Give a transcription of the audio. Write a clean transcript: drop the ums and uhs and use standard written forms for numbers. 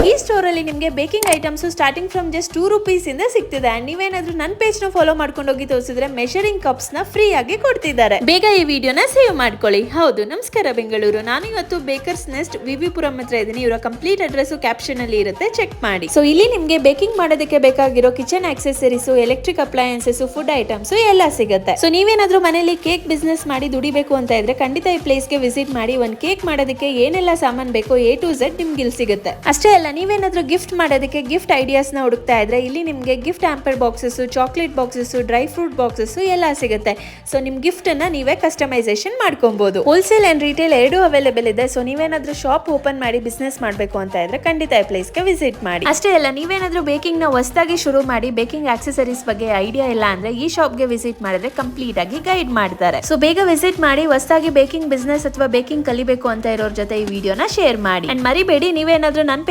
ಈ ಸ್ಟೋರ್ ಅಲ್ಲಿ ನಿಮಗೆ baking items starting from just 2 rupees ಇಂದ ಸಿಗ್ತಿದೆ. ಅಂಡ್ ನೀವೇನಾದ್ರೂ ನನ್ನ ಪೇಜ್ ನ ಫಾಲೋ ಮಾಡ್ಕೊಂಡು ಹೋಗಿ ತೋರಿಸಿದ್ರೆ ಮೆಷರಿಂಗ್ ಕಪ್ಸ್ ನ ಫ್ರೀ ಆಗಿ ಕೊಡ್ತಿದ್ದಾರೆ. ಬೇಗ ಈ ವಿಡಿಯೋನ ಸೇವ್ ಮಾಡ್ಕೊಳ್ಳಿ. ಹೌದು, ನಮಸ್ಕಾರ ಬೆಂಗಳೂರು. ನಾನು ಇವತ್ತು ಬೇಕರ್ಸ್ ನೆಸ್ಟ್ ವಿವಿಪುರಂ ಹತ್ರ ಇದ್ದೀನಿ. ಇವರ ಕಂಪ್ಲೀಟ್ ಅಡ್ರೆಸ್ ಕ್ಯಾಪ್ಷನ್ ಅಲ್ಲಿ ಇರುತ್ತೆ, ಚೆಕ್ ಮಾಡಿ. ಸೊ ಇಲ್ಲಿ ನಿಮ್ಗೆ ಬೇಕಿಂಗ್ ಮಾಡೋದಕ್ಕೆ ಬೇಕಾಗಿರೋ kitchen accessories, electric appliances, food items ಎಲ್ಲ ಸಿಗುತ್ತೆ. ಸೊ ನೀವೇನಾದ್ರೂ ಮನೆಯಲ್ಲಿ ಕೇಕ್ ಬಿಸ್ನೆಸ್ ಮಾಡಿ ದುಡಿಬೇಕು ಅಂತ ಇದ್ರೆ ಖಂಡಿತ ಈ ಪ್ಲೇಸ್ ಗೆ ವಿಸಿಟ್ ಮಾಡಿ. ಒಂದ್ ಕೇಕ್ ಮಾಡೋದಕ್ಕೆ ಏನೆಲ್ಲ ಸಾಮಾನ್ ಬೇಕೋ A to Z ನಿಮ್ಗೆ ಇಲ್ಲಿ ಸಿಗುತ್ತೆ. ಅಷ್ಟೇ ಅಲ್ಲ, ನೀವೇನಾದ್ರೂ ಗಿಫ್ಟ್ ಮಾಡೋದಕ್ಕೆ ಗಿಫ್ಟ್ ಐಡಿಯಾಸ್ ನ ಹುಡುಕ್ತಾ ಇದ್ರೆ ಇಲ್ಲಿ ನಿಮ್ಗೆ gift hamper boxes, chocolate boxes, dry fruit boxes ಎಲ್ಲ ಸಿಗುತ್ತೆ. ಸೊ ನಿಮ್ ಗಿಫ್ಟ್ ಅನ್ನ ನೀವೇ ಕಸ್ಟಮೈಸೇಷನ್ ಮಾಡ್ಕೊಬಹುದು. ಹೋಲ್ಸೇಲ್ ಅಂಡ್ ರಿಟೇಲ್ ಎರಡೂ ಅವೈಲೇಬಲ್ ಇದೆ. ಸೊ ನೀವೇನಾದ್ರೂ ಶಾಪ್ ಓಪನ್ ಮಾಡಿ ಬಿಸ್ನೆಸ್ ಮಾಡಬೇಕು ಅಂತ ಇದ್ರೆ ಖಂಡಿತ ಈ ಪ್ಲೇಸ್ ಗೆ ವಿಸಿಟ್ ಮಾಡಿ. ಅಷ್ಟೇ ಅಲ್ಲ, ನೀವೇನಾದ್ರೂ ಬೇಕಿಂಗ್ ನ ಹೊಸದಾಗಿ ಶುರು ಮಾಡಿ ಬೇಕಿಂಗ್ ಆಕ್ಸೆಸರೀಸ್ ಬಗ್ಗೆ ಐಡಿಯಾ ಇಲ್ಲ ಅಂದ್ರೆ ಈ ಶಾಪ್ ಗೆ ವಿಸಿಟ್ ಮಾಡಿದ್ರೆ ಕಂಪ್ಲೀಟ್ ಆಗಿ ಗೈಡ್ ಮಾಡ್ತಾರೆ. ಸೊ ಬೇಗ ವಿಸಿಟ್ ಮಾಡಿ. ಹೊಸದಾಗಿ ಬೇಕಿಂಗ್ ಬಿಸ್ನೆಸ್ ಅಥವಾ ಬೇಕಿಂಗ್ ಕಲಿಬೇಕು ಅಂತ ಇರೋರ ಜೊತೆ ಈ ವಿಡಿಯೋನ ಶೇರ್ ಮಾಡಿ. ಅಂಡ್ ಮರಿಬೇಡಿ, ನೀವೇನಾದ್ರೂ ನನ್ನ